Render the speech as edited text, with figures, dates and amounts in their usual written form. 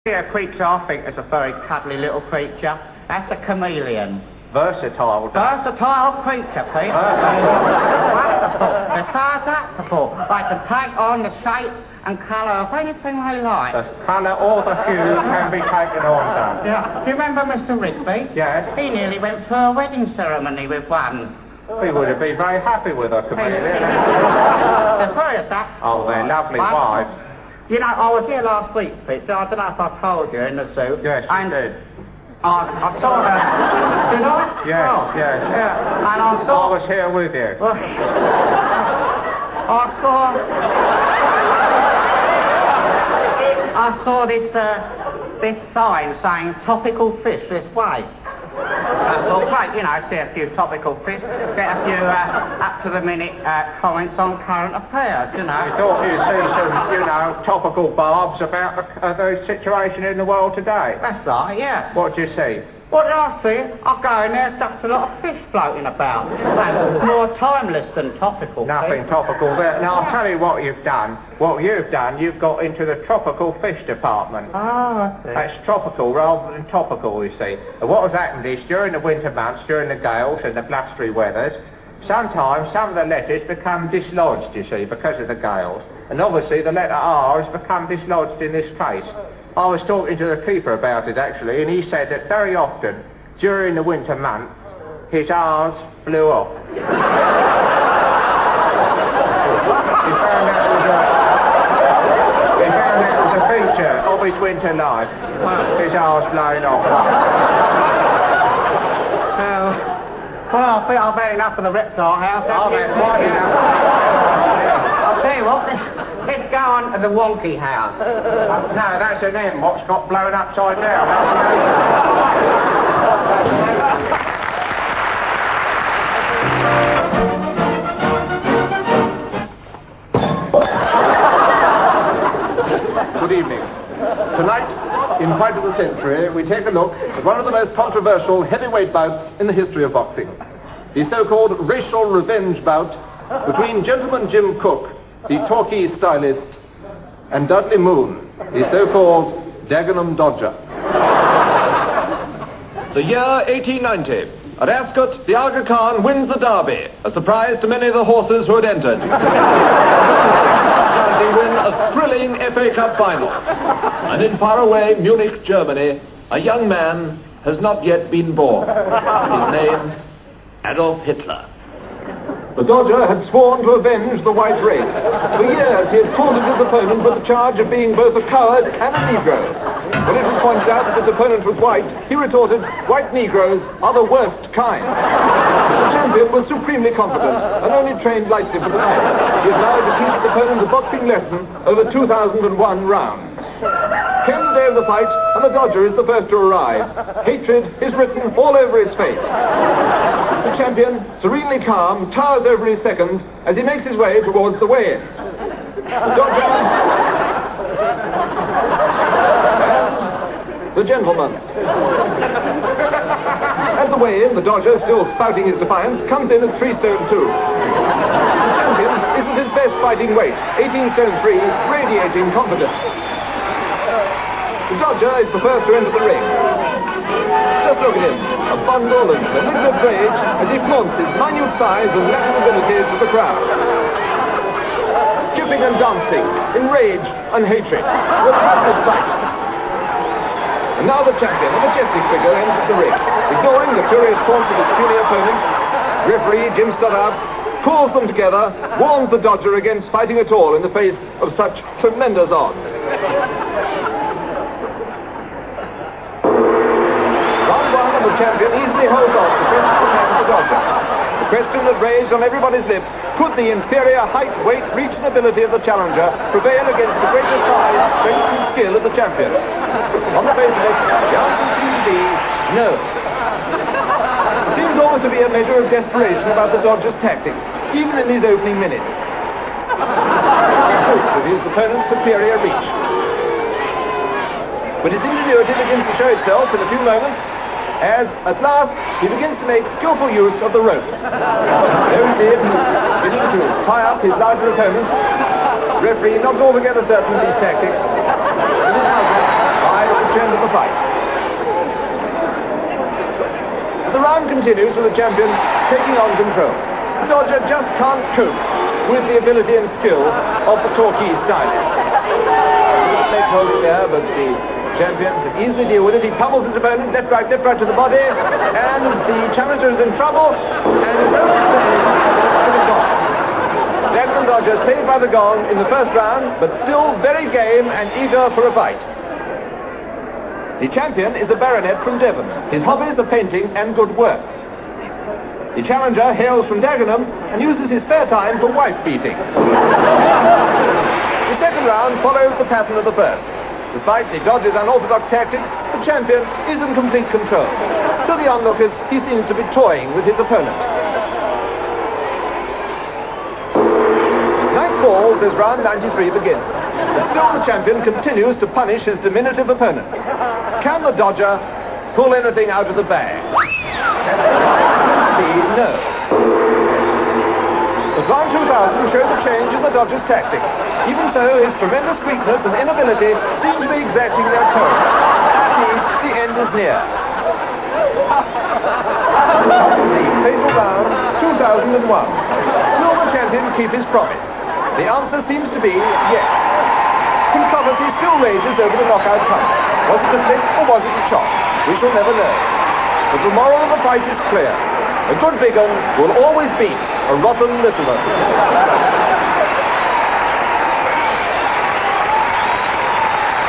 A creature I think is a very cuddly little creature. That's a chameleon. Versatile. Versatile creature, Pete. Wonderful. As far as that's before, they can take on the shape and colour of anything they like. The colour or the hue can be taken on, Dan. Yeah. Do you remember Mr. Rigby? Yes. He nearly went to a wedding ceremony with one. We would have been very happy with a chameleon. The three of that. Oh, they're lovely wives. You know, I was here last week, Pete, so I don't know if I told you in the zoo. Yes, you did. I saw her. Did I? Yes, oh, yes. Yeah. And I saw... I was here with you. Well, I saw this sign saying topical fish this way. Well, great, you know, see a few topical fish, get a few up-to-the-minute comments on current affairs, you know. You thought you'd see some, you know, topical barbs about the situation in the world today. That's right, yeah. What did you see? What did I see? I go in there, such a lot of fish floating about. That's more timeless than topical. Nothing topical there. Now, I'll tell you what you've done. What you've done, you've got into the tropical fish department. Oh, I see. That's tropical rather than topical, you see. And what has happened is, during the winter months, during the gales and the blustery weathers, sometimes some of the letters become dislodged, you see, because of the gales. And obviously the letter R has become dislodged in this case. I was talking to the keeper about it, actually, and he said that very often, during the winter months, his R's blew off. He found that was a feature of his winter life. His R's blowing off. Well, I think I've had enough of the reptile house. I've had quite enough. I'll tell you what, let's go on to the wonky house. No, that's an M. What's got blown upside down? Good evening. Tonight, in Fight of the Century, we take a look at one of the most controversial heavyweight bouts in the history of boxing. The so-called racial revenge bout between Gentleman Jim Cook, the Torquay stylist, and Dudley Moon, the so-called Dagenham Dodger. The year 1890. At Ascot, the Aga Khan wins the Derby, a surprise to many of the horses who had entered. They win a thrilling FA Cup final. And in faraway Munich, Germany, a young man has not yet been born. His name, Adolf Hitler. The Dodger had sworn to avenge the white race. For years he had taunted his opponent with the charge of being both a coward and a Negro. When it was pointed out that his opponent was white, he retorted, "White Negroes are the worst kind." The champion was supremely confident and only trained lightly for the match. He had vowed to teach his opponent a boxing lesson over 2001 rounds. Came the day of the fight, and the Dodger is the first to arrive. Hatred is written all over his face. The champion, serenely calm, towers over his seconds as he makes his way towards the weigh-in. The Dodger... the gentleman. At the weigh-in, the Dodger, still spouting his defiance, comes in at 3 stone 2. The champion isn't his best fighting weight, 18 stone 3, radiating confidence. The Dodger is the first to enter the ring. Just look at him, a bundle of malignant rage as he flaunts his minute size and Latin abilities to the crowd. Skipping and dancing, in rage and hatred, with passionate fight. And now the champion, a majestic figure, enters the ring. Ignoring the furious taunts of his puny opponent, referee Jim Stoddard pulls them together, warns the Dodger against fighting at all in the face of such tremendous odds. The champion easily holds on to finish the man of the Dodger. The question that raised on everybody's lips, could the inferior height, weight, reach and ability of the challenger prevail against the greater size, strength and skill of the champion? On the face of it, the answer seems to be no. There seems always to be a measure of desperation about the Dodger's tactics, even in these opening minutes. He hopes with his opponent's superior reach. But his ingenuity begins to show itself in a few moments, as, at last, he begins to make skillful use of the ropes. There he is, beginning to tie up his larger opponent. Referee not altogether certain of these tactics. It is now 5 fight. The round continues with the champion taking on control. The Dodger just can't cope with the ability and skill of the Torquay stylist. Leg holding there, but the champion can easily deal with it. He pummels his opponent, left right to the body, and the challenger is in trouble, and it's only the gong. Declan Dodger saved by the gong in the first round, but still very game and eager for a fight. The champion is a baronet from Devon. His hobbies are painting and good works. The challenger hails from Dagenham and uses his spare time for wife-beating. The second round follows the pattern of the first. Despite the Dodger's unorthodox tactics, the champion is in complete control. To the onlookers, he seems to be toying with his opponent. Night falls as round 93 begins. But still the champion continues to punish his diminutive opponent. Can the Dodger pull anything out of the bag? No. The round 2000 showed the change in the Dodger's tactics. Even so, his tremendous weakness and inability seem to be exacting their toll. Indeed, the end is near. The fatal round 2001. Will the champion keep his promise? The answer seems to be yes. Controversy still rages over the knockout punch. Was it a flick or was it a shot? We shall never know. But the moral of the fight is clear. A good big un will always beat a rotten little un.